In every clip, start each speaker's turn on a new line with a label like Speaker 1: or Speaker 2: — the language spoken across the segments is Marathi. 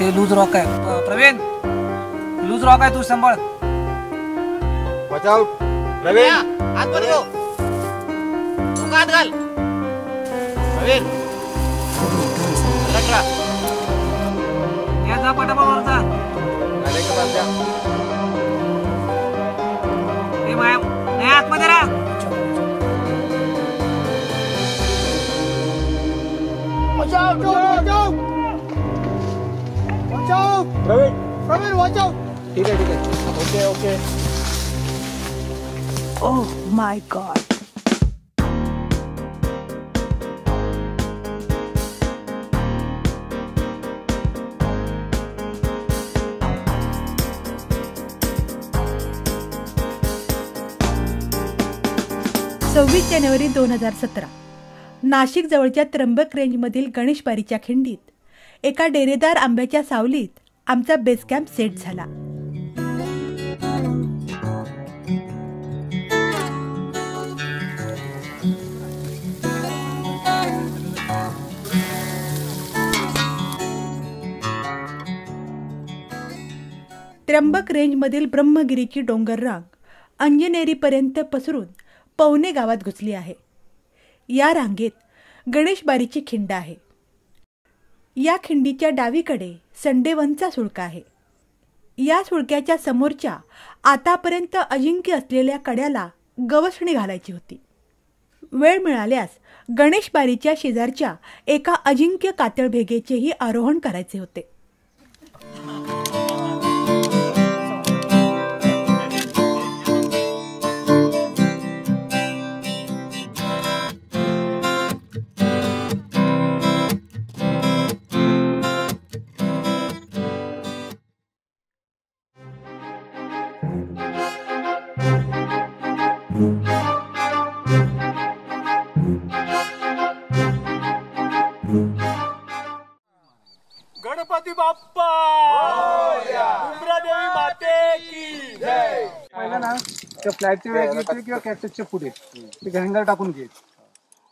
Speaker 1: ते लूज रॉक आहे. प्रवीण लूज रॉक आहे, तू सांभाळ.
Speaker 2: Watch out. प्रवीण
Speaker 3: हात वर गो, हात घाल. प्रवीण लटरा
Speaker 1: या जा पटापट जा.
Speaker 2: आले का बांध्या?
Speaker 1: हे माया नाही आतमध्ये राहा.
Speaker 3: Watch out! Watch out! Watch out! Praveen, watch out!
Speaker 2: ठीक आहे. ओके.
Speaker 4: Oh my God. जानेवारी 2017 नाशिक जवळच्या त्र्यंबक रेंजमधील गणेशबारीच्या खिंडीत एका डेरेदार आंब्याच्या सावलीत आमचा बेस कॅम्प सेट झाला. त्र्यंबक रेंजमधील ब्रह्मगिरीची डोंगररांग अंजनेरीपर्यंत पसरून पवने गावात घुसली आहे. या रांगेत गणेशबारीची खिंड आहे. या खिंडीच्या डावीकडे संडेवनचा सुळका आहे. या सुळक्याच्या समोरच्या आतापर्यंत अजिंक्य असलेल्या कड्याला गवसणी घालायची होती. वेळ मिळाल्यास गणेशबारीच्या शेजारच्या एका अजिंक्य कातळ भेगेचेही आरोहण करायचे होते.
Speaker 3: गणपती बाप्पा, उमरादेवी माते की जय.
Speaker 5: पहिला ना त्या फ्लॅटच्या वेळी घेतली किंवा कॅक्टसच्या पुढे ते हँगर टाकून घे.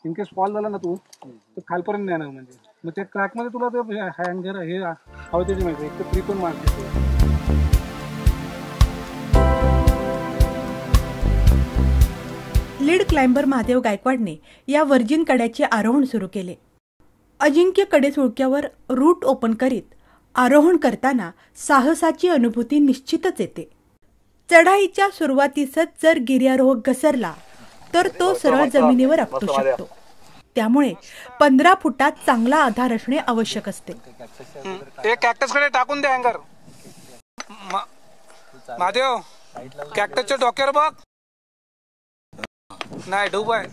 Speaker 5: इन केस फॉल झाला ना तू तर खालपर्यंत नाही ना, म्हणजे मग त्या क्रॅक मध्ये तुला ते हँगर हे हवं त्याची माहिती एक तर 3 मार्क.
Speaker 4: लीड क्लाइंबर महादेव गायकवाडने या वर्जिन कड्याचे आरोहण सुरू केले. अजिंक्य कडे सुळक्यावर रूट ओपन करीत आरोहण करताना साहसाची अनुभूती निश्चितच येते. चढाईच्या सुरुवातीसच जर गिर्यारोहक घसरला तर तो सरळ जमिनीवर आपटू शकतो. त्यामुळे 15 फुटात चांगला आधार असणे आवश्यक असते.
Speaker 1: ते कॅक्टस कडे टाकून दे हँगर. महादेव कॅक्टसच्या डोक्यावर बघ. नाही डूब आहे,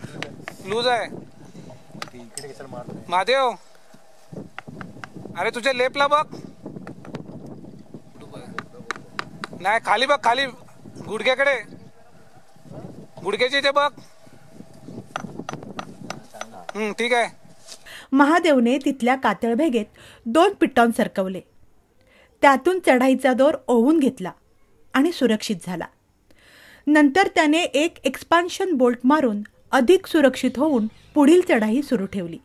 Speaker 1: लूज आहे. महादेव अरे तुझ्या लेपला बघ. नाही खाली बघ, खाली गुडघ्याकडे, गुडघ्याची ते बघ. ठीक आहे.
Speaker 4: महादेवने तिथल्या कातळ भेगेत 2 पिटॉन सरकवले. त्यातून चढाईचा दोर ओवून घेतला आणि सुरक्षित झाला. नंतर त्याने एक एक्सपान्शन बोल्ट मारून अधिक सुरक्षित होऊन पुढील चढाई सुरू ठेवली.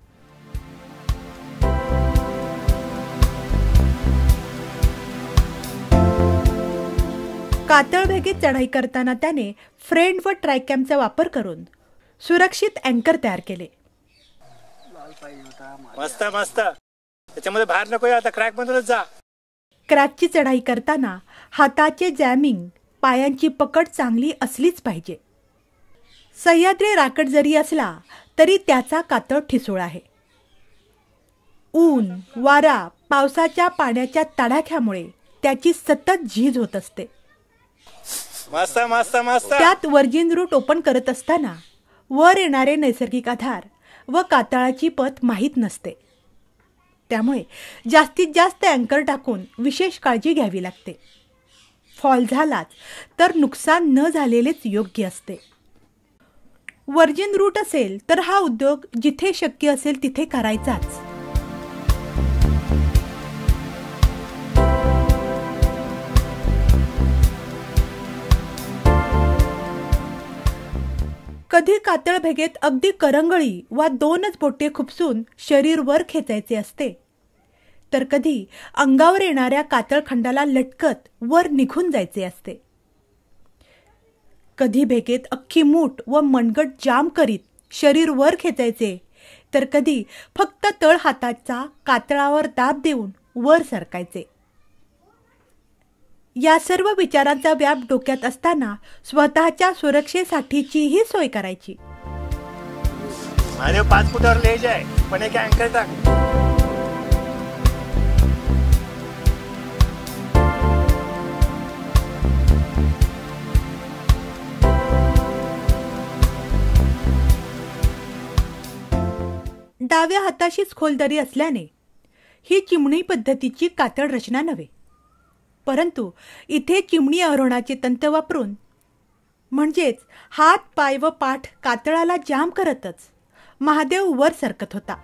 Speaker 4: कातळ भेगेत चढाई करताना त्याने फ्रेंड व ट्रायकॅमचा वापर करून सुरक्षित अँकर तयार केले.
Speaker 3: मस्त मस्त. त्याच्यामध्ये बाहेर नको, आता क्रॅक मधूनच जा.
Speaker 4: क्रॅकची चढाई करताना हाताचे जॅमिंग, पायांची पकड चांगली असलीच पाहिजे. सह्याद्री राकट जरी असला तरी त्याचा कातळ ठिसूळ आहे. ऊन, वारा, पावसाच्या पाण्याच्या तडाख्यामुळे त्याची सतत झीज होत असते.
Speaker 3: मस्त मस्त मस्त.
Speaker 4: त्यात वर्जिन रूट ओपन करत असताना वर येणारे नैसर्गिक आधार व कातळाची पत माहीत नसते. त्यामुळे जास्तीत जास्त अँकर टाकून विशेष काळजी घ्यावी लागते. फॉल झालाच तर नुकसान न झालेलेच योग्य असते. वर्जिन रूट असेल तर हा उद्योग जिथे शक्य असेल तिथे करायचाच. कधी कातळ भेगेत अगदी करंगळी वा 2च बोटे खुपसून शरीर वर खेचायचे असते, तर कधी अंगावर येणाऱ्या कातळखंडाला लटकत वर निघून जायचे असते. कधी भेकेत अख्खी मूठ व मनगट जाम करीत शरीर वर खेचायचे, तर कधी फक्त तळ हाताचा कातळावर दाब देऊन वर सरकायचे. या सर्व विचारांचा व्याप डोक्यात असताना स्वतःच्या सुरक्षेसाठीचीही सोय करायची.
Speaker 3: महादेव 5 फुटावर लेज आहे, पण एक अँकर टाक.
Speaker 4: डाव्या हाताशीच खोलदरी असल्याने ही चिमणी पद्धतीची कातळ रचना नव्हे, परंतु इथे चिमणी आरोहणाचे तंत्र वापरून म्हणजेच हात, पाय व पाठ कातळाला जाम करतच महादेव वर सरकत होता.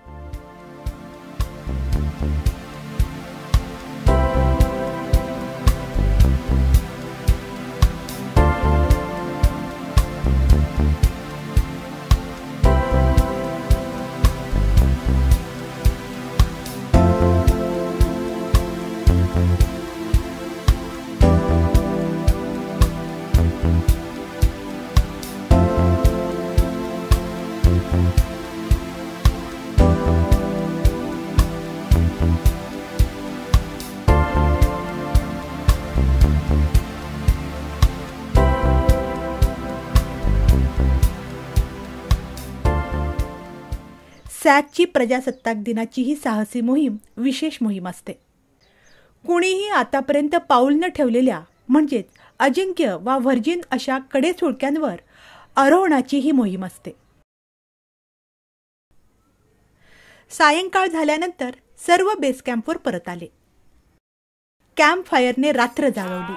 Speaker 4: सॅगची प्रजासत्ताक दिनाची ही साहसी मोहीम विशेष मोहीम असते. कुणीही आतापर्यंत पाऊल न ठेवलेल्या म्हणजेच अजिंक्य वा व्हर्जिन अशा कडेचुळक्यांवर आरोहणाची ही मोहीम असते. सायंकाळ झाल्यानंतर सर्व बेस कॅम्पवर परत आले. कॅम्प फायरने रात्र जागवली.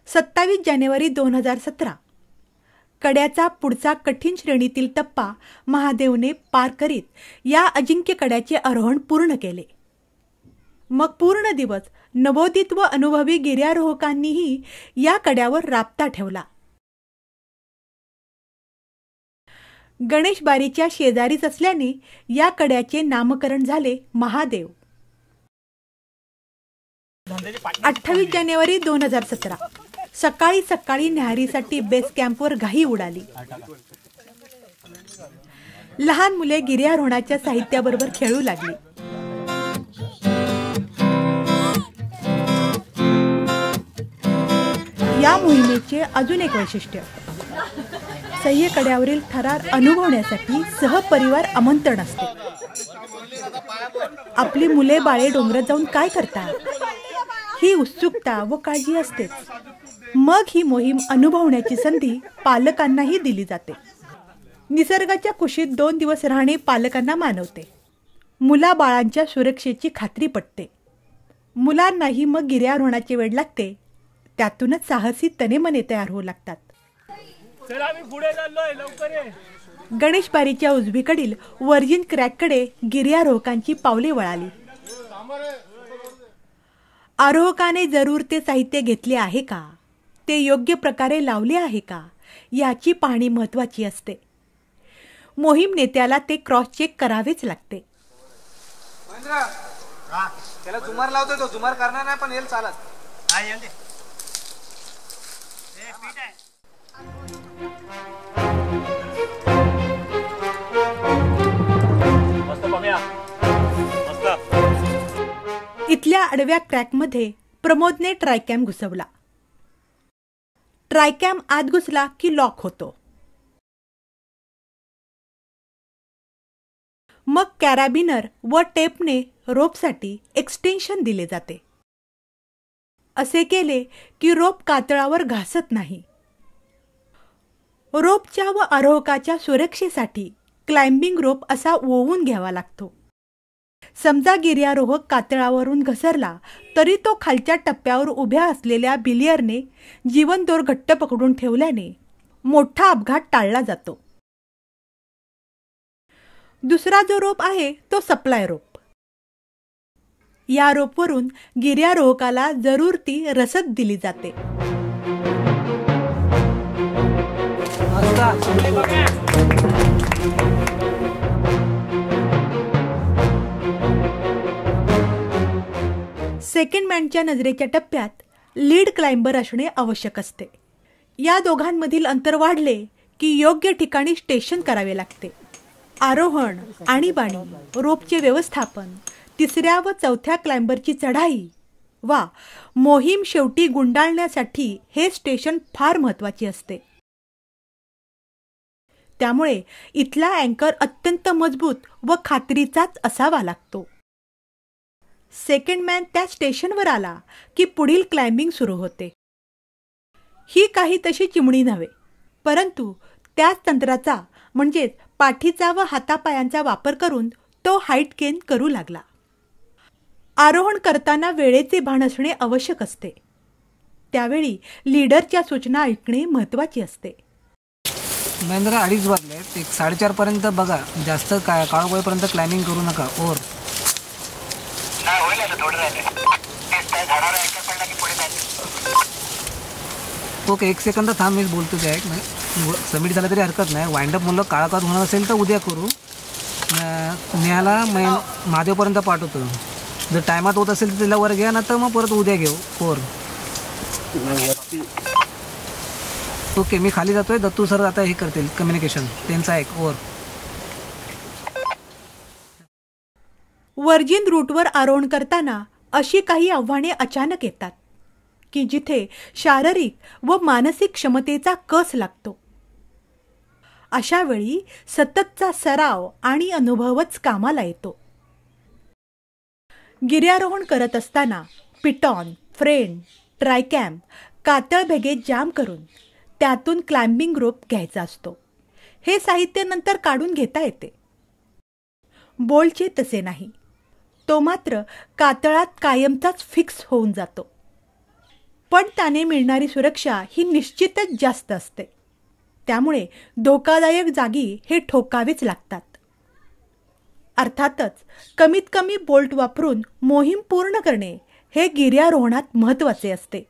Speaker 4: सत्तावीस जानेवारी 2017 कड्याचा पुढचा कठीण श्रेणीतील टप्पा महादेवने पार करीत या अजिंक्य कड्याचे आरोहण पूर्ण केले. मग पूर्ण दिवस नवोदित व अनुभवी गिर्यारोहकांनीही या कड्यावर राबता ठेवला. गणेशबारीच्या शेजारीच असल्याने या कड्याचे नामकरण झाले महादेव. 28 जानेवारी 2017 सकाळी सकाळी न्याहारीसाठी बेस कॅम्पवर घाई उडाली. लहान मुले गिर्यारोहणाच्या साहित्याबरोबर खेळू लागली. या मोहिमेचे अजून एक वैशिष्ट्य, सह्य कड्यावरील थरार अनुभवण्यासाठी सहपरिवार आमंत्रण असते. आपली मुले बाळे डोंगरात जाऊन काय करतात ही उत्सुकता व काळजी असतेच. मग ही मोहीम अनुभवण्याची संधी पालकांनाही दिली जाते. निसर्गाच्या कुशीत 2 दिवस राहणे पालकांना मानवते. मुलाबाळांच्या सुरक्षेची खात्री पटते. मुलांनाही मग गिर्यारोहणाचे वेड लागते. त्यातूनच साहसी तनेमने तयार होऊ लागतात. गणेशबारीच्या उजवीकडील व्हर्जिन क्रॅककडे गिर्यारोहकांची पावले वळाली. आरोहकाने जरूर ते साहित्य घेतले आहे का, ते योग्य प्रकारे लावले आहे का याची पाहणी महत्वाची असते. मोहीम नेत्याला ते क्रॉस चेक करावेच लागते.
Speaker 1: त्याला जुमार लावतोय, तो जुमार करणार नाही पण येईल चालत.
Speaker 4: इथल्या आडव्या क्रॅकमध्ये प्रमोदने ट्रायकॅम घुसवला. ट्रायकॅम आत घुसला की लॉक होतो. मग कॅराबिनर व टेपने रोपसाठी एक्सटेन्शन दिले जाते. असे केले की रोप कातळावर घासत नाही. रोपच्या व आरोहकाच्या सुरक्षेसाठी क्लाइम्बिंग रोप असा ओवून घ्यावा लागतो. समजा गिर्यारोहक कातळावरून घसरला तरी तो खालच्या टप्प्यावर उभ्या असलेल्या बिलियरने जीवनदोर घट्ट पकडून ठेवल्याने मोठा अपघात टाळला जातो. दुसरा जो रोप आहे तो सप्लाय रोप. या रोपवरून गिर्यारोहकाला जरूर ती रसद दिली जाते. सेकंड मॅनच्या नजरेच्या टप्प्यात लीड क्लाइंबर असणे आवश्यक असते. या दोघांमधील अंतर वाढले की योग्य ठिकाणी स्टेशन करावे लागते. आरोहण, आणीबाणी, रोपचे व्यवस्थापन, तिसऱ्या व चौथ्या क्लाइंबरची चढाई वा मोहीम शेवटी गुंडाळण्यासाठी हे स्टेशन फार महत्त्वाचे असते. त्यामुळे इथला अँकर अत्यंत मजबूत व खात्रीचाच असावा लागतो. सेकंड मॅन त्या स्टेशनवर आला की पुढील क्लाइम्बिंग सुरू होते. ही काही तशी चिमणी नव्हे, परंतु त्याच तंत्राचा म्हणजेच पाठीचा व हातापायांचा वापर करून तो हाईट गेन करू लागला. आरोहण करताना वेळेचे भान असणे आवश्यक असते. त्यावेळी लीडरच्या सूचना ऐकणे महत्त्वाचे असते.
Speaker 1: महेंद्र 2:30 वाजले, 4:30 पर्यंत बघा. जास्त काळोखपर्यंत क्लाइम्बिंग करू नका. ओव्हर. ओके, 1 सेकंद थांब, मी बोलतो ते ऐक. सबमिट झालं तरी हरकत नाही. वाइंडअप म्हणलं काळाकाळ होणार असेल तर उद्या करू. नेहाला महादेवपर्यंत पाठवतो. जर टायमात होत असेल तर तिला वर घ्या, ना तर मग परत उद्या घेऊ. ओव्हर. ओके, मी खाली जातोय. दत्तू सर आता हे करतील कम्युनिकेशन, त्यांचा एक. ओव्हर.
Speaker 4: वर्जिन रूटवर आरोहण करताना अशी काही आव्हाने अचानक येतात की जिथे शारीरिक व मानसिक क्षमतेचा कस लागतो. अशा वेळी सततचा सराव आणि अनुभवच कामाला येतो. गिर्यारोहण करत असताना पिटॉन, फ्रेन, ट्रायकॅम, कातळ भेगेत जाम करून त्यातून क्लाइम्बिंग रोप घ्यायचा असतो. हे साहित्य नंतर काढून घेता येते. बोलचे तसे नाही. तो मात्र कातळात कायमचाच फिक्स होऊन जातो. पण त्याने मिळणारी सुरक्षा ही निश्चितच जास्त असते. त्यामुळे धोकादायक जागी हे ठोकावेच लागतात. अर्थातच कमीत कमी बोल्ट वापरून मोहीम पूर्ण करणे हे गिर्यारोहणात महत्त्वाचे असते.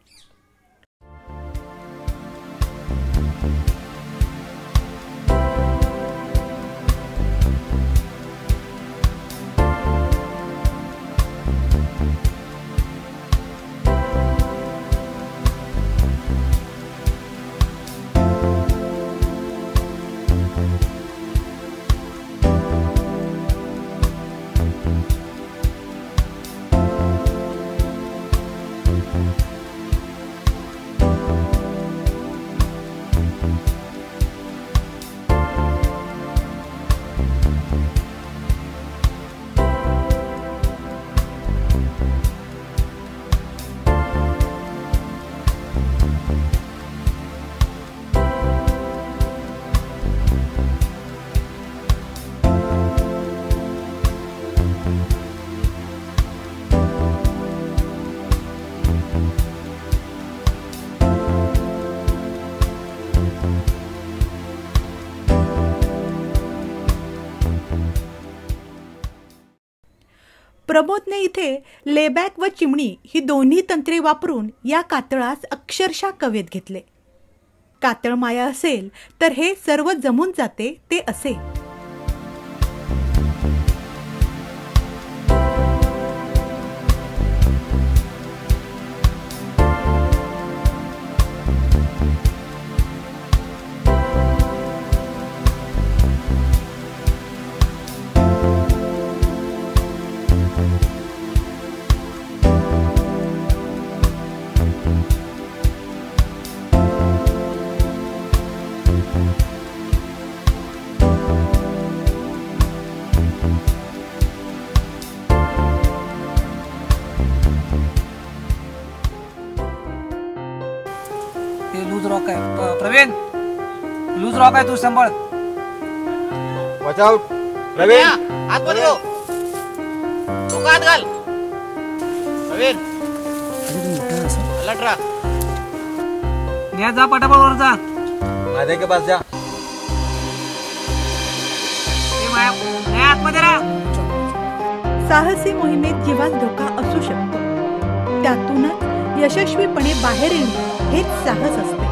Speaker 4: प्रमोदने इथे लेबॅक व चिमणी ही दोन्ही तंत्रे वापरून या कातळास अक्षरशः कवेत घेतले. कातळ माया असेल तर हे सर्व जमून जाते ते असे.
Speaker 1: लूज रॉक आहे. प्रवीण, लूज रॉक आहे, तू सांभाळ.
Speaker 2: Watch out. प्रवीण,
Speaker 6: हात वर घेऊ. तू हात घाल. प्रवीण, लटरा.
Speaker 1: न्या जा, पटापट वर जा.
Speaker 2: महादेव के पास जा.
Speaker 1: ए माया, आतमध्ये राहा.
Speaker 4: साहसी मोहिमेत जीवास धोका असू शकतो, त्यातूनच यशस्वीपणे बाहेर येणे हेच साहस असते.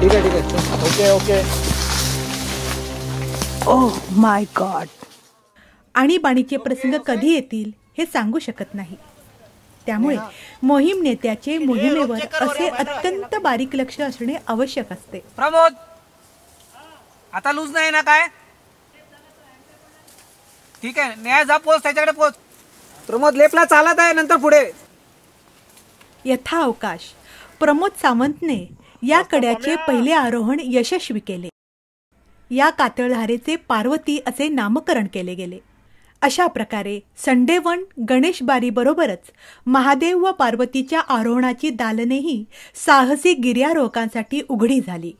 Speaker 5: ठीक आहे.
Speaker 3: ओके.
Speaker 4: Oh my God. आणीबाणीचे प्रसंग कधी येतील हे सांगू शकत नाही. त्यामुळे मोहीम नेत्याचे मोहिमेवर असे अत्यंत बारीक लक्ष असणे आवश्यक असते.
Speaker 1: प्रमोद, आता लूज नाही ना काय? ठीक आहे, न्याय जा, पोच त्याच्याकडे पोच. प्रमोद लेपला चालत आहे, नंतर पुढे.
Speaker 4: यथाअवकाश प्रमोद सावंतने या कड्याचे पहिले आरोहण यशस्वी केले. या कातळधारेचे पार्वती असे नामकरण केले गेले. अशा प्रकारे संडे वन गणेश बारी बरोबरच महादेव व पार्वतीच्या आरोहणाची दालनेही साहसी गिर्यारोहकांसाठी उघडी झाली.